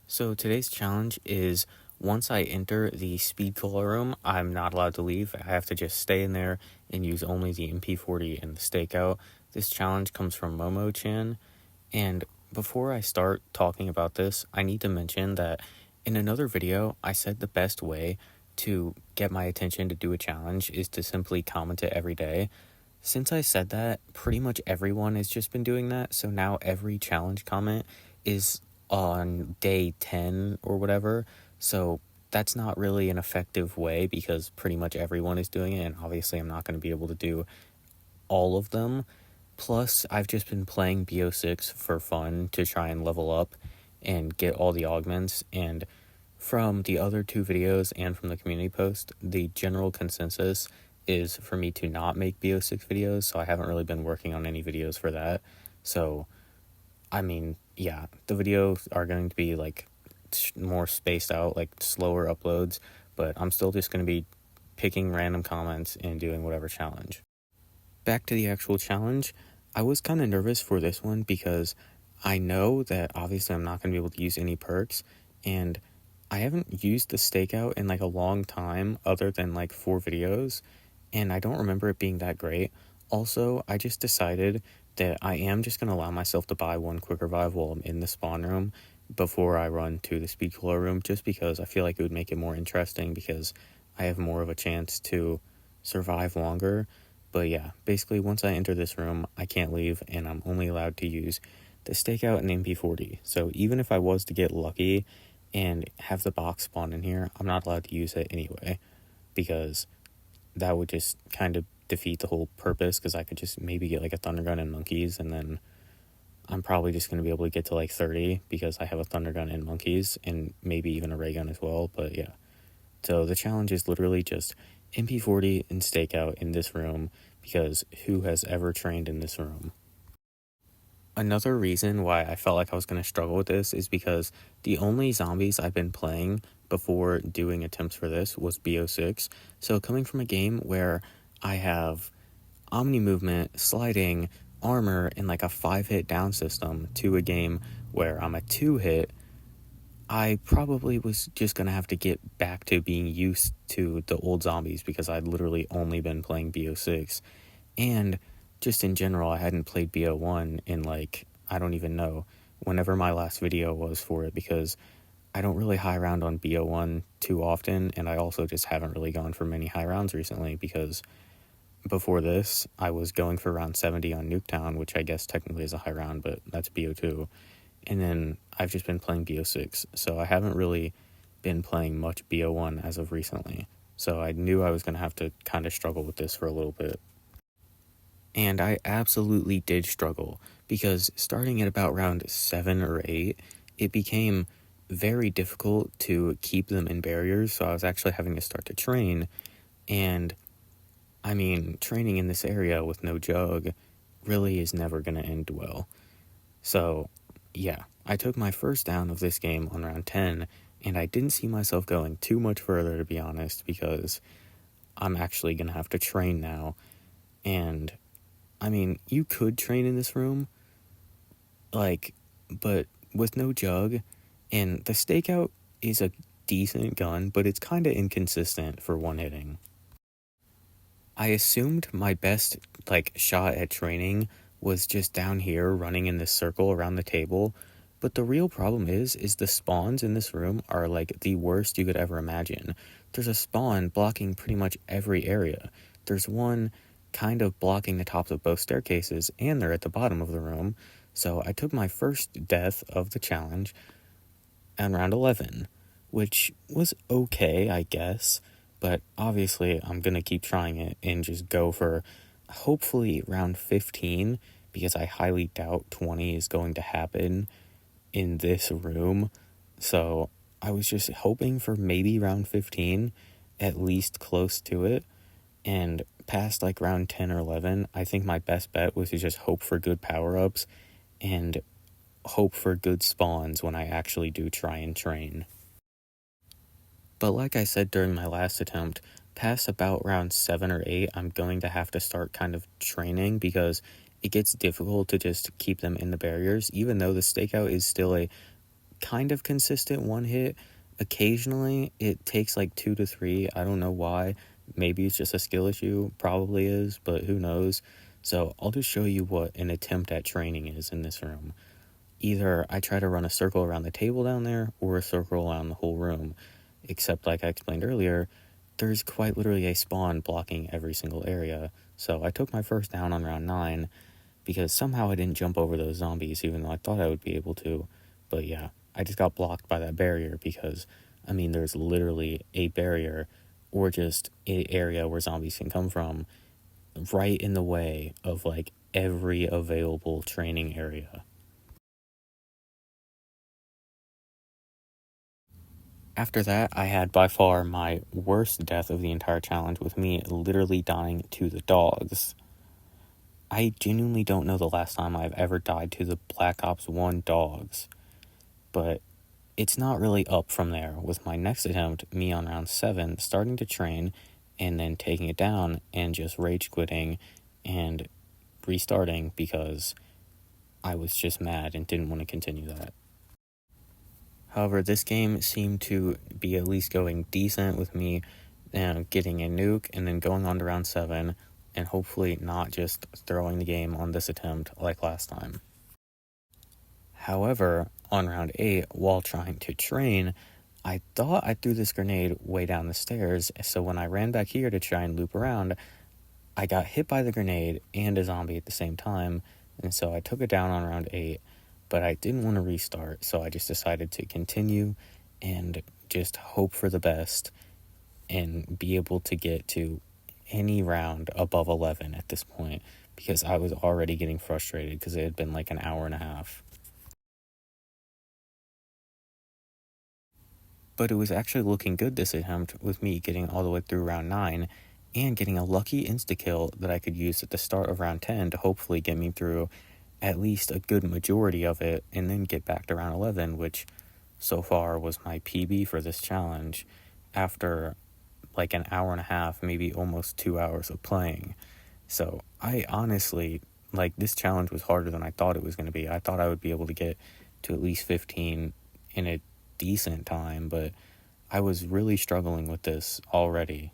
So today's challenge is once I enter the speed cola room, I'm not allowed to leave. I have to just stay in there and use only the MP40 and the stakeout. This challenge comes from Momo-chan. And before I start talking about this, I need to mention that in another video, I said the best way to get my attention to do a challenge is to simply comment it every day. Since I said that, pretty much everyone has just been doing that. So now every challenge comment is on day 10 or whatever. So that's not really an effective way because pretty much everyone is doing it. And obviously, I'm not going to be able to do all of them. Plus, I've just been playing BO6 for fun to try and level up and get all the augments. And from the other two videos and from the community post, the general consensus is for me to not make BO6 videos, so I haven't really been working on any videos for that. So, I mean, yeah, the videos are going to be like more spaced out, like slower uploads, but I'm still just going to be picking random comments and doing whatever challenge. Back to the actual challenge, I was kind of nervous for this one because I know that obviously I'm not going to be able to use any perks, and I haven't used the stakeout in like a long time other than like 4 videos, and I don't remember it being that great. Also, I just decided that I am just going to allow myself to buy 1 quick revive while I'm in the spawn room before I run to the speed cooler room, just because I feel like it would make it more interesting because I have more of a chance to survive longer. But yeah, basically once I enter this room, I can't leave, and I'm only allowed to use the stakeout and MP40. So even if I was to get lucky and have the box spawn in here, I'm not allowed to use it anyway, because that would just kind of defeat the whole purpose, because I could just maybe get like a thunder gun and monkeys, and then I'm probably just going to be able to get to like 30 because I have a thunder gun and monkeys, and maybe even a ray gun as well. But yeah, so the challenge is literally just MP40 and stakeout in this room, because who has ever trained in this room? Another reason why I felt like I was going to struggle with this is because the only zombies I've been playing before doing attempts for this was BO6. So coming from a game where I have omni movement, sliding, armor, and like a 5-hit down system to a game where I'm a 2-hit, I probably was just going to have to get back to being used to the old zombies because I'd literally only been playing BO6. And just in general, I hadn't played BO1 in like, I don't even know, whenever my last video was for it, because I don't really high round on BO1 too often, and I also just haven't really gone for many high rounds recently because before this, I was going for round 70 on Nuketown, which I guess technically is a high round, but that's BO2. And then I've just been playing BO6, so I haven't really been playing much BO1 as of recently. So I knew I was going to have to kind of struggle with this for a little bit. And I absolutely did struggle, because starting at about round 7 or 8, it became very difficult to keep them in barriers, so I was actually having to start to train. And I mean, training in this area with no jug really is never going to end well. So yeah, I took my first down of this game on round 10, and I didn't see myself going too much further, to be honest, because I'm actually going to have to train now. And I mean, you could train in this room, like, but with no jug, and the stakeout is a decent gun, but it's kind of inconsistent for one hitting. I assumed my best, like, shot at training was just down here running in this circle around the table, but the real problem is the spawns in this room are, like, the worst you could ever imagine. There's a spawn blocking pretty much every area. There's one kind of blocking the tops of both staircases, and they're at the bottom of the room. So I took my first death of the challenge on round 11, which was okay, I guess, but obviously I'm gonna keep trying it and just go for hopefully round 15, because I highly doubt 20 is going to happen in this room. So I was just hoping for maybe round 15, at least close to it. And past like round 10 or 11, I think my best bet was to just hope for good power-ups and hope for good spawns when I actually do try and train. But like I said during my last attempt, past about round 7 or 8, I'm going to have to start kind of training, because it gets difficult to just keep them in the barriers, even though the stakeout is still a kind of consistent one hit. Occasionally, it takes like 2 to 3. I don't know why. Maybe it's just a skill issue. Probably is, but who knows. So I'll just show you what an attempt at training is in this room. Either I try to run a circle around the table down there or a circle around the whole room. Except, like I explained earlier, there's quite literally a spawn blocking every single area. So I took my first down on round 9 because somehow I didn't jump over those zombies, even though I thought I would be able to. But yeah, I just got blocked by that barrier because, I mean, there's literally a barrier or just an area where zombies can come from right in the way of like every available training area. After that, I had by far my worst death of the entire challenge, with me literally dying to the dogs. I genuinely don't know the last time I've ever died to the Black Ops 1 dogs, but it's not really up from there, with my next attempt, me on round 7, starting to train and then taking it down and just rage quitting and restarting because I was just mad and didn't want to continue that. However, this game seemed to be at least going decent with me getting a nuke and then going on to round 7 and hopefully not just throwing the game on this attempt like last time. However, on round 8, while trying to train, I thought I threw this grenade way down the stairs, so when I ran back here to try and loop around, I got hit by the grenade and a zombie at the same time, and so I took it down on round 8, but I didn't want to restart, so I just decided to continue and just hope for the best and be able to get to any round above 11 at this point, because I was already getting frustrated because it had been like an hour and a half. But it was actually looking good this attempt, with me getting all the way through round 9 and getting a lucky insta-kill that I could use at the start of round 10 to hopefully get me through at least a good majority of it and then get back to round 11, which so far was my PB for this challenge after like an hour and a half, maybe almost 2 hours of playing. So I honestly, like, this challenge was harder than I thought it was going to be. I thought I would be able to get to at least 15 in a decent time, but I was really struggling with this already.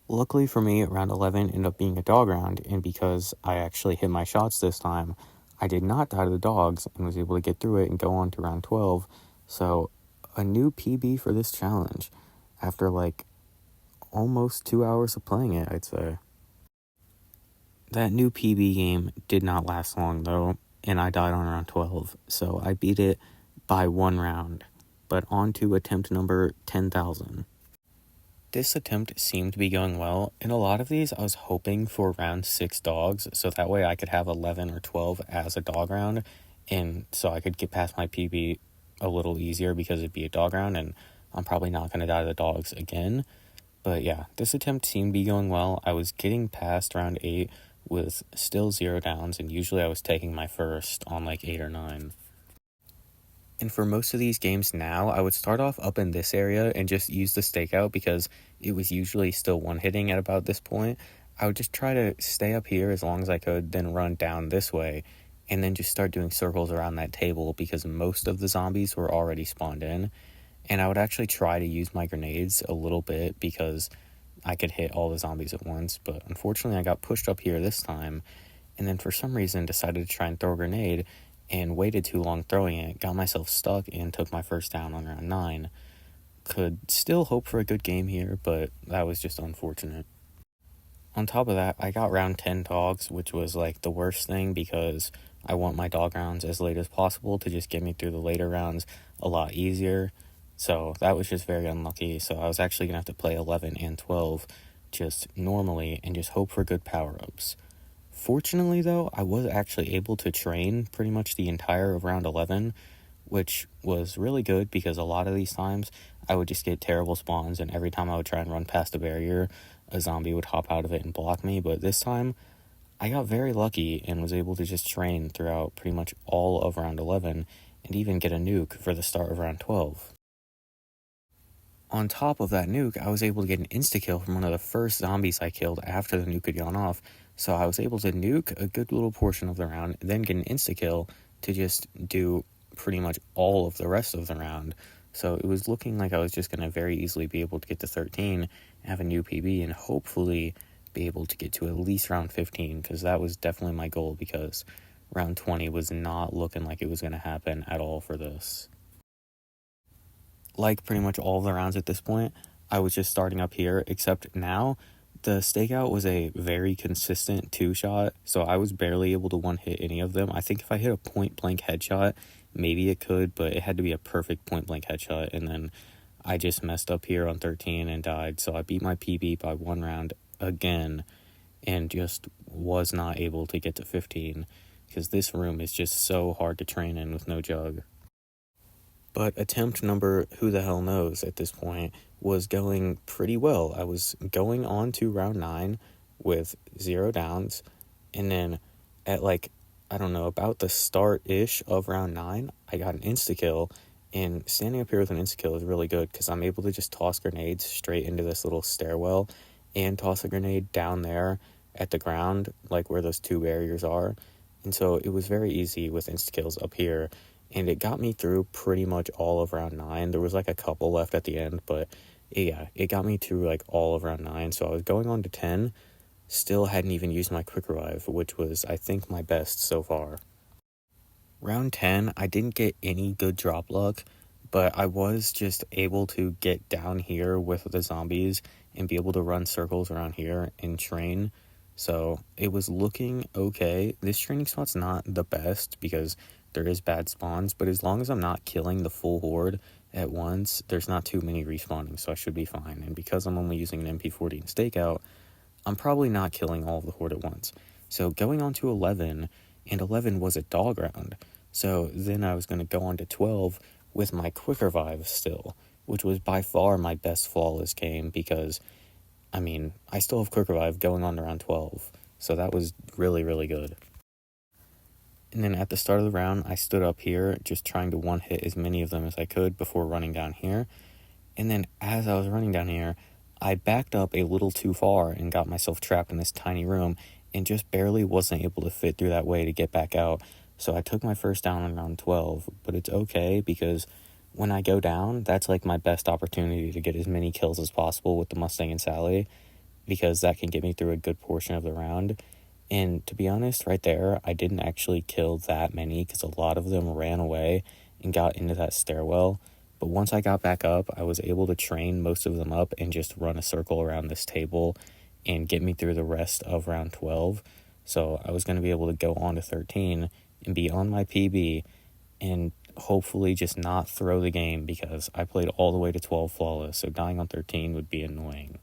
Luckily for me, round 11 ended up being a dog round, and because I actually hit my shots this time, I did not die to the dogs and was able to get through it and go on to round 12. So, a new PB for this challenge after like almost 2 hours of playing it, I'd say. That new PB game did not last long though, and I died on round 12, so I beat it by 1 round. But on to attempt number 10,000. This attempt seemed to be going well. In a lot of these, I was hoping for round 6 dogs, so that way I could have 11 or 12 as a dog round, and so I could get past my PB a little easier because it'd be a dog round, and I'm probably not going to die to the dogs again. But yeah, this attempt seemed to be going well. I was getting past round 8 with still 0 downs, and usually I was taking my first on like 8 or 9. And for most of these games now, I would start off up in this area and just use the stakeout because it was usually still one-hitting at about this point. I would just try to stay up here as long as I could, then run down this way, and then just start doing circles around that table because most of the zombies were already spawned in. And I would actually try to use my grenades a little bit because I could hit all the zombies at once, but unfortunately I got pushed up here this time, and then for some reason decided to try and throw a grenade, and waited too long throwing it, got myself stuck, and took my first down on round 9. Could still hope for a good game here, but that was just unfortunate. On top of that, I got round 10 dogs, which was like the worst thing because I want my dog rounds as late as possible to just get me through the later rounds a lot easier. So that was just very unlucky. So I was actually going to have to play 11 and 12 just normally and just hope for good power-ups. Fortunately, though, I was actually able to train pretty much the entire of round 11, which was really good because a lot of these times I would just get terrible spawns, and every time I would try and run past a barrier, a zombie would hop out of it and block me. But this time, I got very lucky and was able to just train throughout pretty much all of round 11 and even get a nuke for the start of round 12. On top of that nuke, I was able to get an insta-kill from one of the first zombies I killed after the nuke had gone off, So I was able to nuke a good little portion of the round, then get an insta-kill to just do pretty much all of the rest of the round. So it was looking like I was just going to very easily be able to get to 13, have a new PB, and hopefully be able to get to at least round 15, because that was definitely my goal, because round 20 was not looking like it was going to happen at all for this. Like pretty much all the rounds at this point, I was just starting up here, except now the stakeout was a very consistent 2-shot, so I was barely able to one-hit any of them. I think if I hit a point-blank headshot, maybe it could, but it had to be a perfect point-blank headshot, and then I just messed up here on 13 and died, so I beat my PB by 1 round again, and just was not able to get to 15, because this room is just so hard to train in with no jug. But attempt number who the hell knows at this point was going pretty well. I was going on to round 9 with 0 downs, and then at I don't know, about the start-ish of round 9, I got an insta-kill, and standing up here with an insta-kill is really good because I'm able to just toss grenades straight into this little stairwell and toss a grenade down there at the ground, like where those 2 barriers are. And so it was very easy with insta-kills up here, and it got me through pretty much all of round 9. There was a couple left at the end, but yeah, it got me through all of round 9. So I was going on to 10, still hadn't even used my quick revive, which was, I think, my best so far. Round 10, I didn't get any good drop luck, but I was just able to get down here with the zombies and be able to run circles around here and train. So it was looking okay. This training spot's not the best because there is bad spawns, but as long as I'm not killing the full horde at once, there's not too many respawning, so I should be fine. And because I'm only using an MP40 and stakeout, I'm probably not killing all of the horde at once. So going on to 11, and 11 was a dog round. So then I was going to go on to 12 with my quick revive still, which was by far my best flawless game because, I still have quick revive going on to round 12. So that was really, really good. And then at the start of the round, I stood up here just trying to one-hit as many of them as I could before running down here. And then as I was running down here, I backed up a little too far and got myself trapped in this tiny room and just barely wasn't able to fit through that way to get back out. So I took my first down on round 12, but it's okay because when I go down, that's my best opportunity to get as many kills as possible with the Mustang and Sally, because that can get me through a good portion of the round. And to be honest, right there, I didn't actually kill that many because a lot of them ran away and got into that stairwell. But once I got back up, I was able to train most of them up and just run a circle around this table and get me through the rest of round 12. So I was going to be able to go on to 13 and be on my PB and hopefully just not throw the game because I played all the way to 12 flawless, so dying on 13 would be annoying.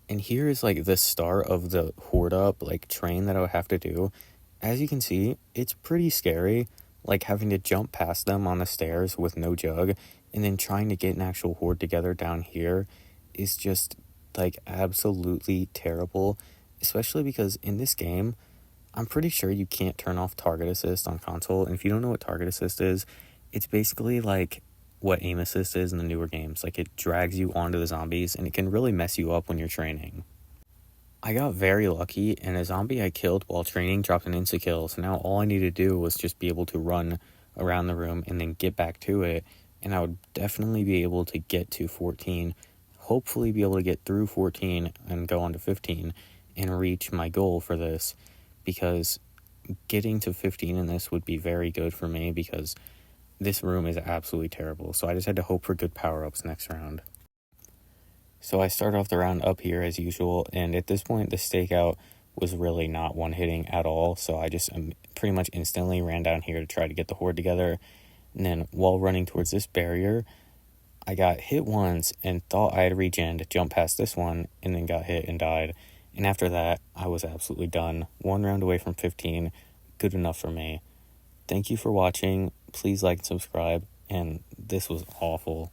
And here is the start of the horde up train that I would have to do. As you can see, it's pretty scary, having to jump past them on the stairs with no jug and then trying to get an actual horde together down here is just absolutely terrible, especially because in this game I'm pretty sure you can't turn off target assist on console. And if you don't know what target assist is, it's basically what aim assist is in the newer games. It drags you onto the zombies and it can really mess you up when you're training. I got very lucky, and a zombie I killed while training dropped an insta-kill, so now all I needed to do was just be able to run around the room and then get back to it, and I would definitely be able to get to 14, hopefully be able to get through 14 and go on to 15 and reach my goal for this, because getting to 15 in this would be very good for me because this room is absolutely terrible, so I just had to hope for good power-ups next round. So I started off the round up here as usual, and at this point the stakeout was really not one-hitting at all, so I just pretty much instantly ran down here to try to get the horde together, and then while running towards this barrier, I got hit once and thought I had regen to jump past this one, and then got hit and died, and after that, I was absolutely done. 1 round away from 15, good enough for me. Thank you for watching. Please like and subscribe. And this was awful.